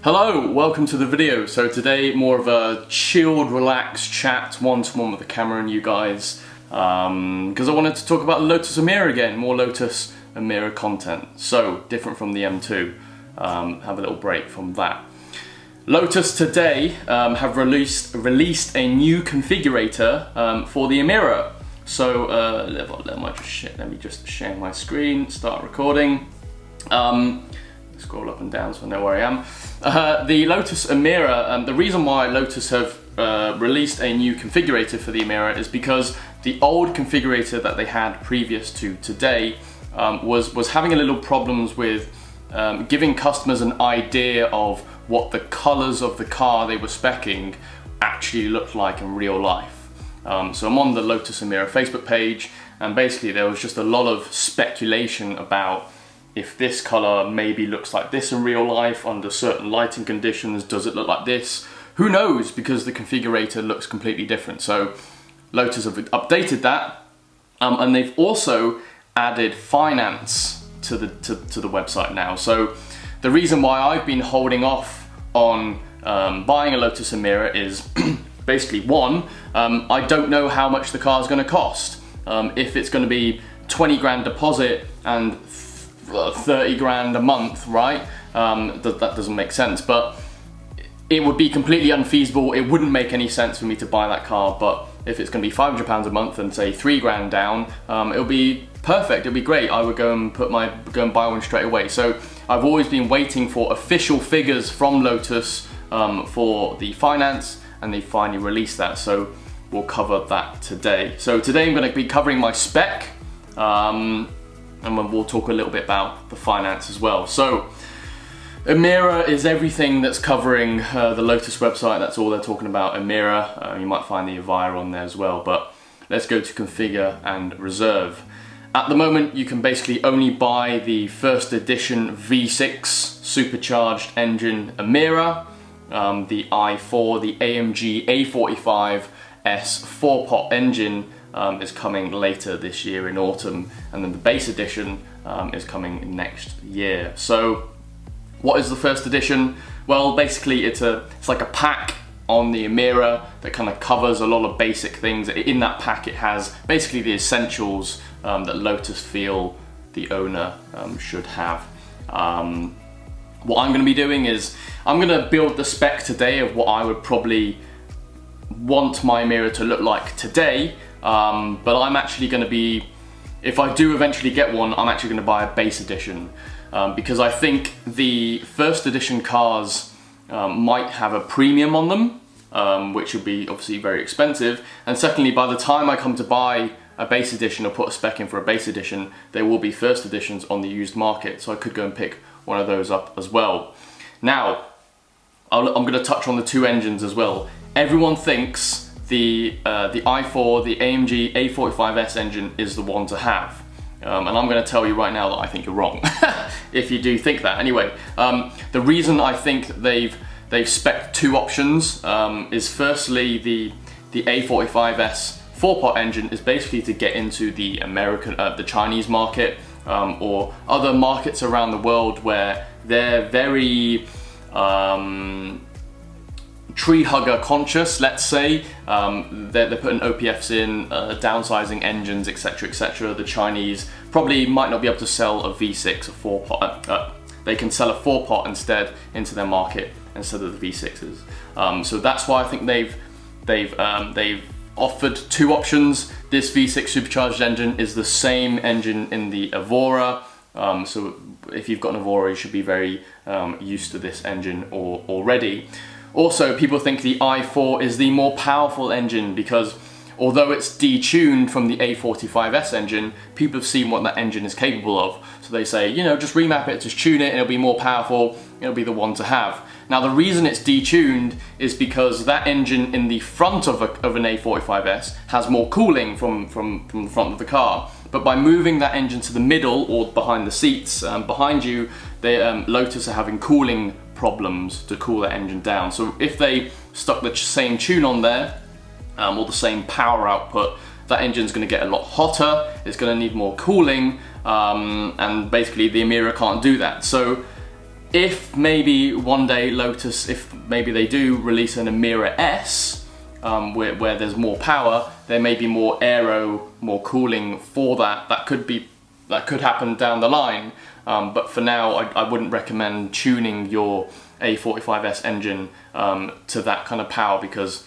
Hello, welcome to the video. So today more of a chilled, relaxed chat, one-to-one with the camera and you guys, because I wanted to talk about Lotus Emira again, more Lotus Emira content. So, different from the M2, have a little break from that. Lotus today have released a new configurator for the Emira. So let me just share my screen, start recording. Scroll up and down so I know where I am. The Lotus Emira, the reason why Lotus have released a new configurator for the Emira is because the old configurator that they had previous to today was having a little problems with giving customers an idea of what the colours of the car they were speccing actually looked like in real life. So I'm on the Lotus Emira Facebook page, and basically there was just a lot of speculation about if this colour maybe looks like this in real life under certain lighting conditions. Does it look like this? Who knows, because the configurator looks completely different. So Lotus have updated that, and they've also added finance to the website now. So the reason why I've been holding off on buying a Lotus Emira is basically one, I don't know how much the car is going to cost. If it's going to be 20 grand deposit and 30 grand a month, right? That doesn't make sense, but it would be completely unfeasible. It wouldn't make any sense for me to buy that car. But if it's going to be £500 a month and say 3 grand down, it'll be perfect. It'll be great. I would go and buy one straight away. So I've always been waiting for official figures from Lotus for the finance, and they finally released that. So we'll cover that today. So today I'm going to be covering my spec. And we'll talk a little bit about the finance as well. So Emira is everything that's covering the Lotus website. That's all they're talking about, Emira. You might find the Evira on there as well, but let's go to configure and reserve. At the moment, you can basically only buy the first edition V6 supercharged engine Emira, the i4, the AMG A45S 4-pot engine is coming later this year in autumn, and then the base edition is coming next year. So what is the first edition? Well, basically it's like a pack on the Emira that kind of covers a lot of basic things. In that pack it has basically the essentials that Lotus feel the owner should have. What I'm going to be doing is I'm going to build the spec today of what I would probably want my Emira to look like today. But I'm actually going to be, if I do eventually get one, I'm actually going to buy a base edition, because I think the first edition cars might have a premium on them, which would be obviously very expensive. And secondly, by the time I come to buy a base edition or put a spec in for a base edition, there will be first editions on the used market, so I could go and pick one of those up as well. Now, I'm going to touch on the two engines as well. Everyone thinks the i4, the AMG A45S engine is the one to have. And I'm going to tell you right now that I think you're wrong, if you do think that. Anyway, the reason I think they've spec'd two options is firstly the A45S 4-pot engine is basically to get into the the Chinese market, or other markets around the world where they're very tree hugger conscious, let's say. They're putting OPFs in, downsizing engines, etc, etc. The Chinese probably might not be able to sell a V6, a 4-pot. They can sell a 4-pot instead into their market instead of the V6s. So that's why I think they've offered two options. This V6 supercharged engine is the same engine in the Evora. So if you've got an Evora, you should be very used to this engine already. Also, people think the i4 is the more powerful engine because although it's detuned from the A45S engine, people have seen what that engine is capable of. So they say, you know, just remap it, just tune it, and it'll be more powerful, it'll be the one to have. Now the reason it's detuned is because that engine in the front of an A45S has more cooling from the front of the car. But by moving that engine to the middle or behind the seats, behind you, Lotus are having cooling problems to cool that engine down. So if they stuck the same tune on there, or the same power output, that engine's going to get a lot hotter, it's going to need more cooling, and basically the Emira can't do that. So if maybe one day Lotus, if maybe they do release an Emira S, where there's more power, there may be more aero, more cooling for that. That could happen down the line. But for now, I wouldn't recommend tuning your A45S engine to that kind of power, because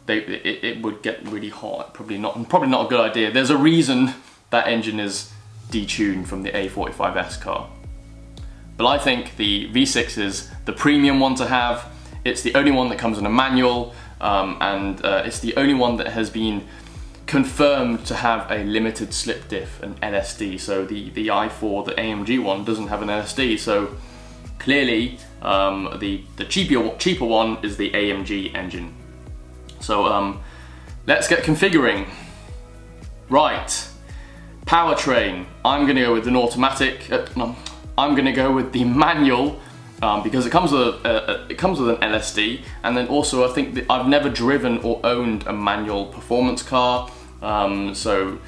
it would get really hot. Probably not a good idea. There's a reason that engine is detuned from the A45S car. But I think the V6 is the premium one to have. It's the only one that comes in a manual, and it's the only one that has been confirmed to have a limited slip diff, an LSD. So the i4, the AMG one, doesn't have an LSD. So clearly, the cheaper one is the AMG engine. So let's get configuring. Right, powertrain. I'm going to go with an automatic. I'm going to go with the manual, because it comes with an LSD, and then also I think that I've never driven or owned a manual performance car. So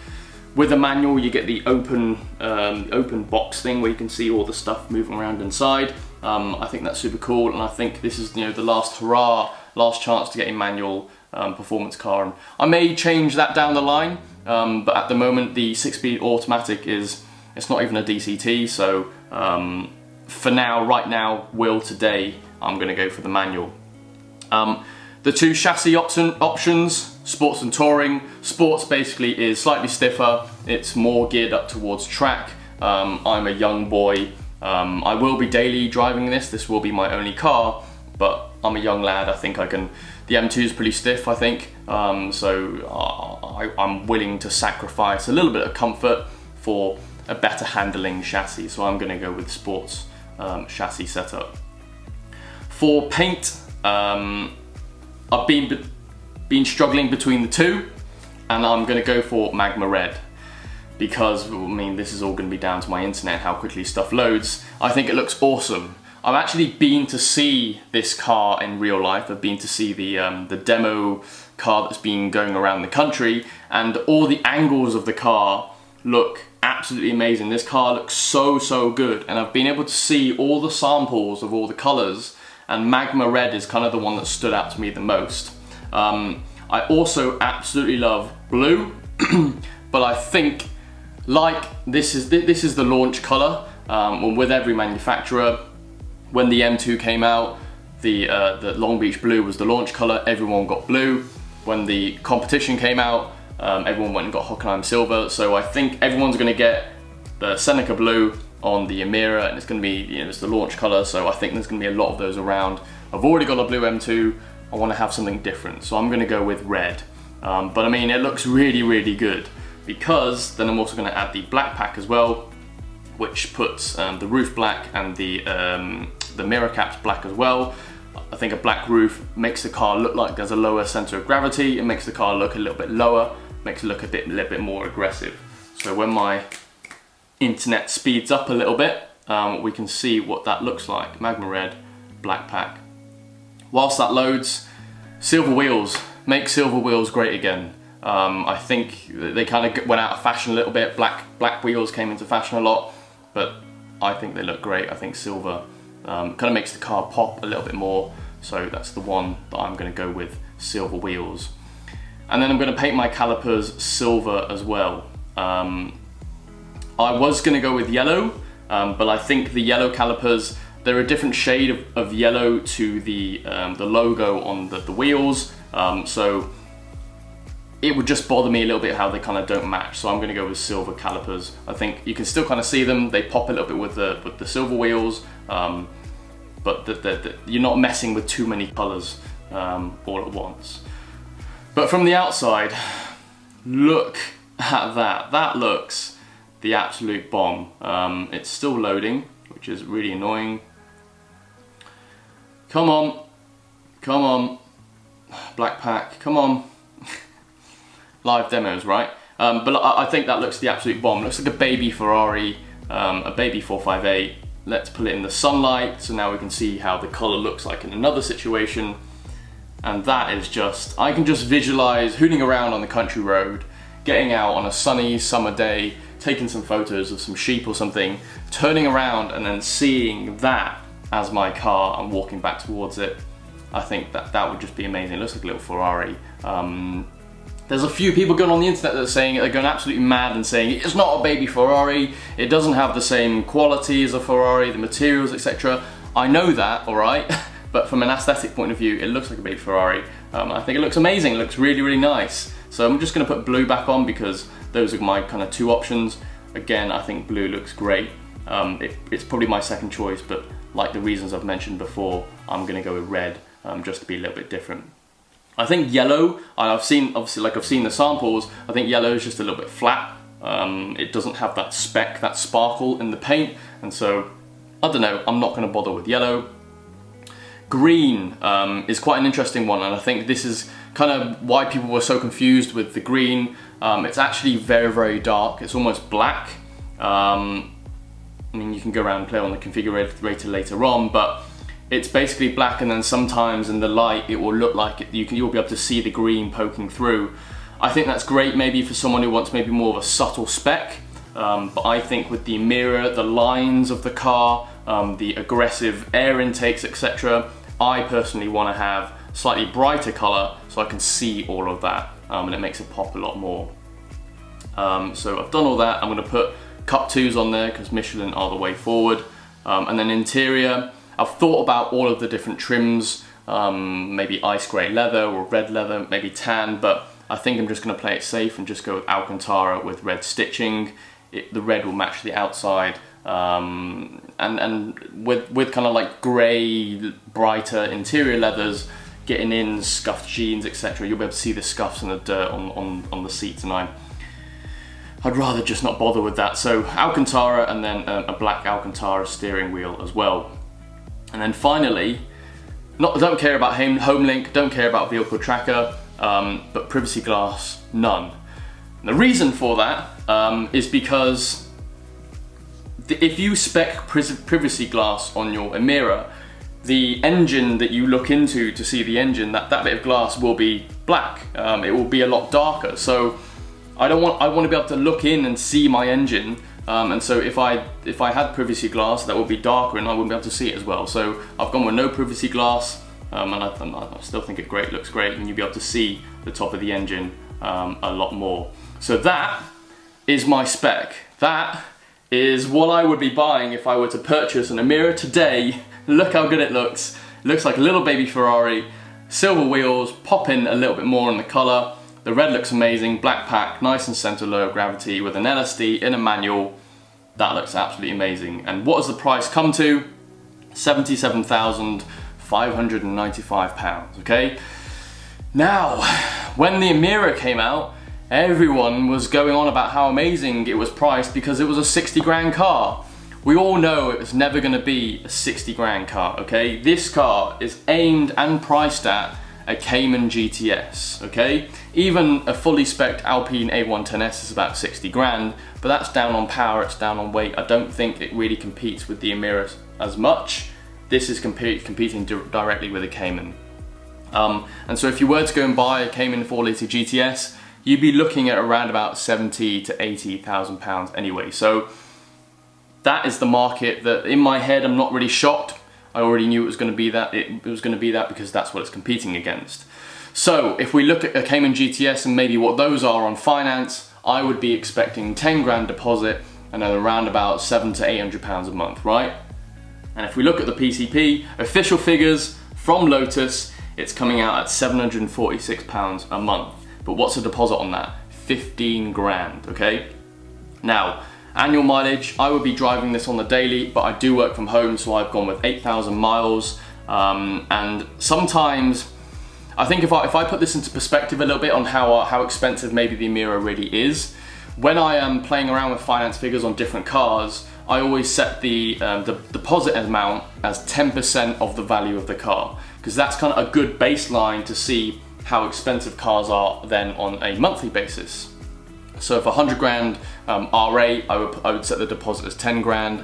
with a manual, you get the open box thing where you can see all the stuff moving around inside. I think that's super cool, and I think this is, the last hurrah, last chance to get a manual performance car. And I may change that down the line, but at the moment the 6-speed automatic it's not even a DCT. So for now, right now, today, I'm going to go for the manual. The two chassis options, Sports and Touring. Sports basically is slightly stiffer, it's more geared up towards track. I'm a young boy, I will be daily driving this will be my only car, but I'm a young lad, I think I can. The M2 is pretty stiff, I think, so I'm willing to sacrifice a little bit of comfort for a better handling chassis, so I'm going to go with Sports chassis setup. For paint, I've been struggling between the two, and I'm going to go for Magma Red, because, this is all going to be down to my internet, how quickly stuff loads. I think it looks awesome. I've actually been to see this car in real life. I've been to see the demo car that's been going around the country, and all the angles of the car look absolutely amazing. This car looks so good, and I've been able to see all the samples of all the colors, and Magma Red is kind of the one that stood out to me the most. I also absolutely love blue, but I think, like, this is the launch color. With every manufacturer, when the M2 came out, the Long Beach blue was the launch color. Everyone got blue. When the competition came out, everyone went and got Hockenheim silver. So I think everyone's going to get the Seneca blue on the Emira, and it's going to be, it's the launch color. So I think there's going to be a lot of those around. I've already got a blue M2. I want to have something different, so I'm going to go with red. But it looks really good, because then I'm also going to add the black pack as well, which puts the roof black and the mirror caps black as well. I think a black roof makes the car look like there's a lower center of gravity. It makes the car look a little bit lower, makes it look a little bit more aggressive. So when my internet speeds up a little bit, we can see what that looks like. Magma Red, black pack. Whilst that loads, silver wheels. Make silver wheels great again. I think they kind of went out of fashion a little bit. Black wheels came into fashion a lot, but I think they look great. I think silver kind of makes the car pop a little bit more, so that's the one that I'm going to go with, silver wheels. And then I'm going to paint my calipers silver as well. I was going to go with yellow, but I think the yellow calipers, they're a different shade of yellow to the logo on the wheels, so it would just bother me a little bit how they kind of don't match. So I'm going to go with silver calipers. I think you can still kind of see them, they pop a little bit with the silver wheels, but you're not messing with too many colors all at once. But from the outside, look at that. That looks the absolute bomb. It's still loading, which is really annoying. Come on, black pack, come on. Live demos, right? But I think that looks the absolute bomb. It looks like a baby Ferrari, a baby 458. Let's put it in the sunlight, so now we can see how the color looks like in another situation. And that is just, I can just visualize hooning around on the country road, getting out on a sunny summer day, taking some photos of some sheep or something, turning around and then seeing that as my car and walking back towards it, I think that would just be amazing. It looks like a little Ferrari. There's a few people going on the internet that are saying, they're going absolutely mad and saying it's not a baby Ferrari, it doesn't have the same quality as a Ferrari, the materials, etc. I know that, alright, but from an aesthetic point of view, it looks like a baby Ferrari. I think it looks amazing, it looks really, really nice. So I'm just going to put blue back on because those are my kind of two options. Again, I think blue looks great. It's probably my second choice, but like the reasons I've mentioned before, I'm going to go with red just to be a little bit different. I think yellow, I've seen the samples, I think yellow is just a little bit flat. It doesn't have that speck, that sparkle in the paint, and so, I don't know, I'm not going to bother with yellow. Green is quite an interesting one, and I think this is kind of why people were so confused with the green. It's actually very, very dark, it's almost black. I mean, you can go around and play on the configurator later on, but it's basically black, and then sometimes in the light it will look like you'll be able to see the green poking through. I think that's great maybe for someone who wants maybe more of a subtle spec, but I think with the Emira, the lines of the car, the aggressive air intakes, etc., I personally want to have slightly brighter colour so I can see all of that, and it makes it pop a lot more. So I've done all that. I'm going to put Cup 2s on there because Michelin are the way forward. And then interior, I've thought about all of the different trims, maybe ice grey leather or red leather, maybe tan, but I think I'm just going to play it safe and just go with Alcantara with red stitching. The red will match the outside, and with kind of like grey, brighter interior leathers, getting in scuffed jeans, etc. You'll be able to see the scuffs and the dirt on the seats, and I'd rather just not bother with that. So Alcantara, and then a black Alcantara steering wheel as well. And then finally, don't care about HomeLink, don't care about vehicle tracker, but privacy glass, none. And the reason for that is because if you spec privacy glass on your Emira, the engine that you look into to see the engine, that bit of glass will be black. It will be a lot darker. So I want to be able to look in and see my engine. And so if I had privacy glass, that would be darker and I wouldn't be able to see it as well. So I've gone with no privacy glass, and I still think it looks great, and you'll be able to see the top of the engine a lot more. So that is my spec. That is what I would be buying if I were to purchase an Emira today. Look how good it looks. It looks like a little baby Ferrari. Silver wheels, pop in a little bit more in the colour. The red looks amazing, black pack, nice and centre low gravity with an LSD in a manual. That looks absolutely amazing. And what does the price come to? £77,595, okay? Now, when the Emira came out, everyone was going on about how amazing it was priced because it was a 60 grand car. We all know it was never going to be a 60 grand car, okay? This car is aimed and priced at a Cayman GTS, okay? Even a fully spec'd Alpine A110S is about 60 grand, but that's down on power, it's down on weight. I don't think it really competes with the Emira as much. This is competing directly with a Cayman. And so if you were to go and buy a Cayman 4-litre GTS, you'd be looking at around about 70 to 80,000 pounds anyway. So that is the market that, in my head, I'm not really shocked. I already knew it was going to be that. It was going to be that because that's what it's competing against. So if we look at a Cayman GTS and maybe what those are on finance, I would be expecting 10 grand deposit and then around about 700 to 800 pounds a month, right? And if we look at the PCP, official figures from Lotus, it's coming out at 746 pounds a month. But what's the deposit on that? 15 grand, okay? Now, annual mileage, I would be driving this on the daily, but I do work from home, so I've gone with 8,000 miles. And sometimes, I think if I put this into perspective a little bit on how expensive maybe the Emira really is, when I am playing around with finance figures on different cars, I always set the deposit amount as 10% of the value of the car, because that's kind of a good baseline to see how expensive cars are then on a monthly basis. So for 100 grand RA, I would set the deposit as 10 grand,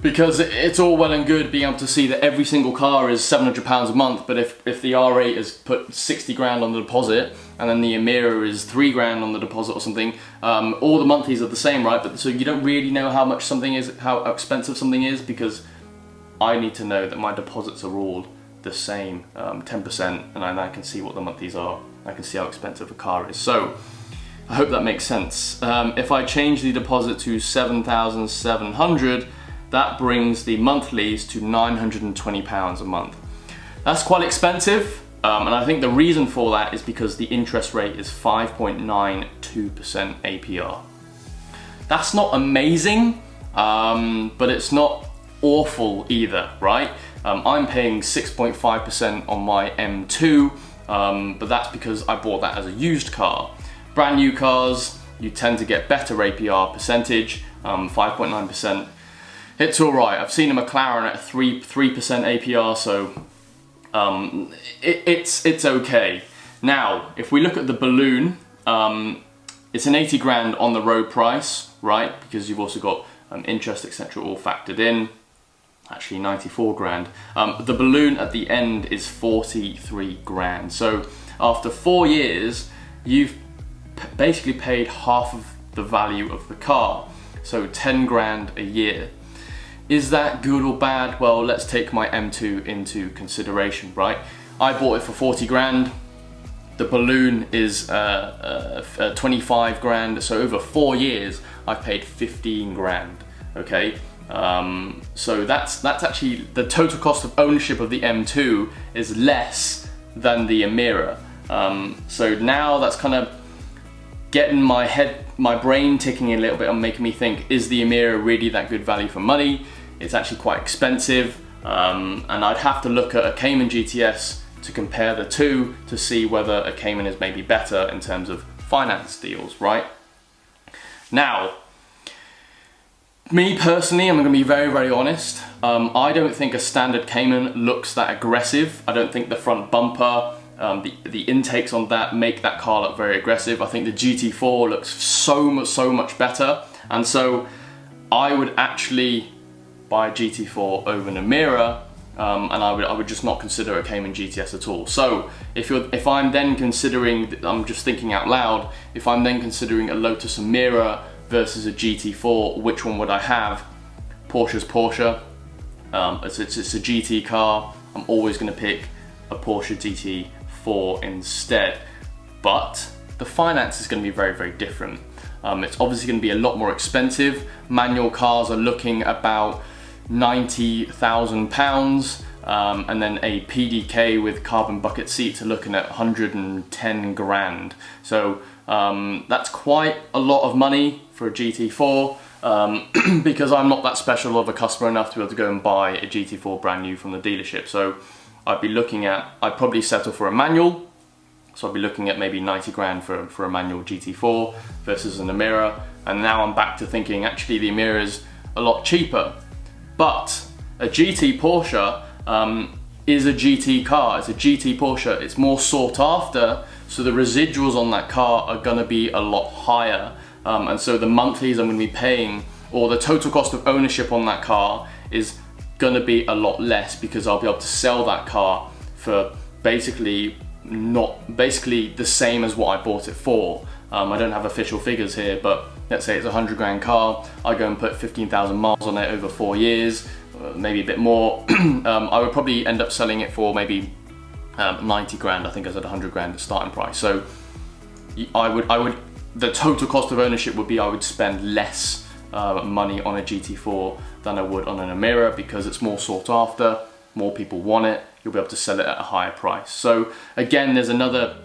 because it's all well and good being able to see that every single car is 700 pounds a month, but if the R8 is put 60 grand on the deposit, and then the Emira is 3 grand on the deposit or something, all the monthlies are the same, right? But so you don't really know how much something is, how expensive something is, because I need to know that my deposits are all the same, 10%, and I can see what the monthlies are. I can see how expensive a car is. So I hope that makes sense. If I change the deposit to 7,700, that brings the monthlies to £920 a month. That's quite expensive, and I think the reason for that is because the interest rate is 5.92% APR. That's not amazing, but it's not awful either, right? I'm paying 6.5% on my M2, but that's because I bought that as a used car. Brand new cars, you tend to get better APR percentage, 5.9%. It's all right. I've seen a McLaren at 3% APR, so it's okay. Now, if we look at the balloon, it's an 80 grand on the road price, right? Because you've also got interest, etc., all factored in. Actually 94 grand. The balloon at the end is 43 grand. So after 4 years, you've basically paid half of the value of the car. So 10 grand a year. Is that good or bad? Well, let's take my M2 into consideration, right? I bought it for 40 grand. The balloon is 25 grand. So over 4 years, I've paid 15 grand, okay? So that's actually the total cost of ownership of the M2 is less than the Emira. So now that's kind of getting my brain ticking a little bit and making me think, is the Emira really that good value for money? It's actually quite expensive, and I'd have to look at a Cayman GTS to compare the two to see whether a Cayman is maybe better in terms of finance deals, right? Now, me personally, I'm going to be very, very honest. I don't think a standard Cayman looks that aggressive. I don't think the front bumper, the intakes on that make that car look very aggressive. I think the GT4 looks so much better, and so I would actually buy a GT4 over an Emira, and I would just not consider a Cayman GTS at all. So if I'm then considering, I'm just thinking out loud, if I'm then considering a Lotus Emira versus a GT4, which one would I have? Porsche's Porsche. It's a GT car. I'm always going to pick a Porsche GT4 instead. But the finance is going to be very, very different. It's obviously going to be a lot more expensive. Manual cars are looking about £90,000, and then a PDK with carbon bucket seats are looking at 110 grand. So that's quite a lot of money for a GT4, because I'm not that special of a customer enough to be able to go and buy a GT4 brand new from the dealership. So I'd probably settle for a manual. So I'd be looking at maybe 90 grand for a manual GT4 versus an Emira. And now I'm back to thinking actually the Emira is a lot cheaper. But a GT Porsche is a GT car. It's a GT Porsche. It's more sought after, so the residuals on that car are going to be a lot higher. And so the monthlies I'm going to be paying, or the total cost of ownership on that car, is going to be a lot less, because I'll be able to sell that car for basically the same as what I bought it for. I don't have official figures here, but let's say it's a 100 grand car. I go and put 15,000 miles on it over 4 years, maybe a bit more. I would probably end up selling it for maybe 90 grand. I think I said 100 grand at starting price. So the total cost of ownership would be I would spend less money on a GT4 than I would on an Emira, because it's more sought after, more people want it, you'll be able to sell it at a higher price. So again, there's another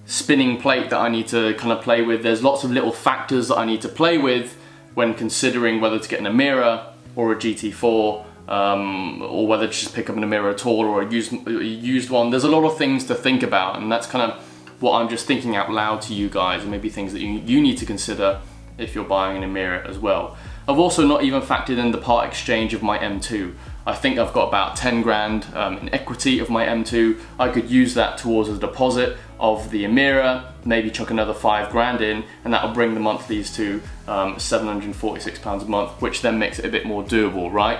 spinning plate that I need to kind of play with. There's lots of little factors that I need to play with when considering whether to get an Emira or a GT4, or whether to just pick up an Emira at all, or a used one. There's a lot of things to think about, and that's kind of what I'm just thinking out loud to you guys, and maybe things that you need to consider if you're buying an Emira as well. I've also not even factored in the part exchange of my M2. I think I've got about 10 grand in equity of my M2. I could use that towards a deposit of the Emira, maybe chuck another 5 grand in, and that'll bring the monthlies to £746 a month, which then makes it a bit more doable, right?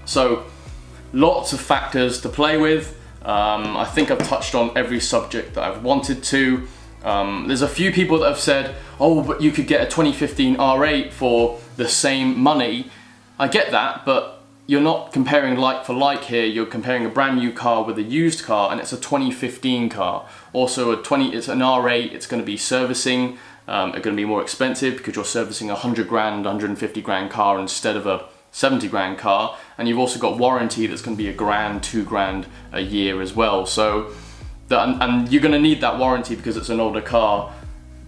So lots of factors to play with. I think I've touched on every subject that I've wanted to. There's a few people that have said, oh, but you could get a 2015 R8 for the same money. I get that, but you're not comparing like for like here, you're comparing a brand new car with a used car, and it's a 2015 car. Also it's an R8, it's going to be servicing, are going to be more expensive because you're servicing a 100 grand, 150 grand car instead of a 70 grand car, and you've also got warranty that's going to be $1 grand, $2 grand a year as well. So, and you're going to need that warranty because it's an older car.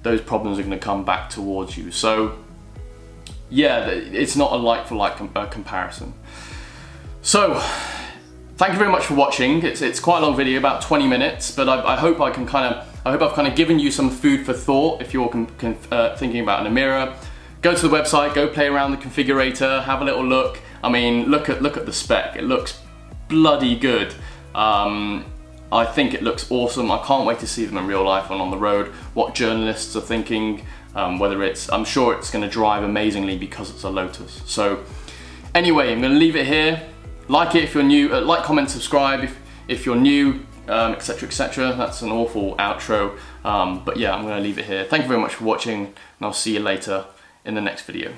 Those problems are going to come back towards you. So, yeah, it's not a like for like comparison. So, thank you very much for watching. It's quite a long video, about 20 minutes, but I hope I've kind of given you some food for thought if you're thinking about an Emira. Go to the website, go play around the configurator, have a little look. I mean, look at the spec. It looks bloody good. I think it looks awesome. I can't wait to see them in real life and on the road. What journalists are thinking, I'm sure it's going to drive amazingly because it's a Lotus. So, anyway, I'm going to leave it here. Like it if you're new, like, comment, subscribe if you're new, etc, etc. That's an awful outro, but yeah, I'm going to leave it here. Thank you very much for watching, and I'll see you later in the next video.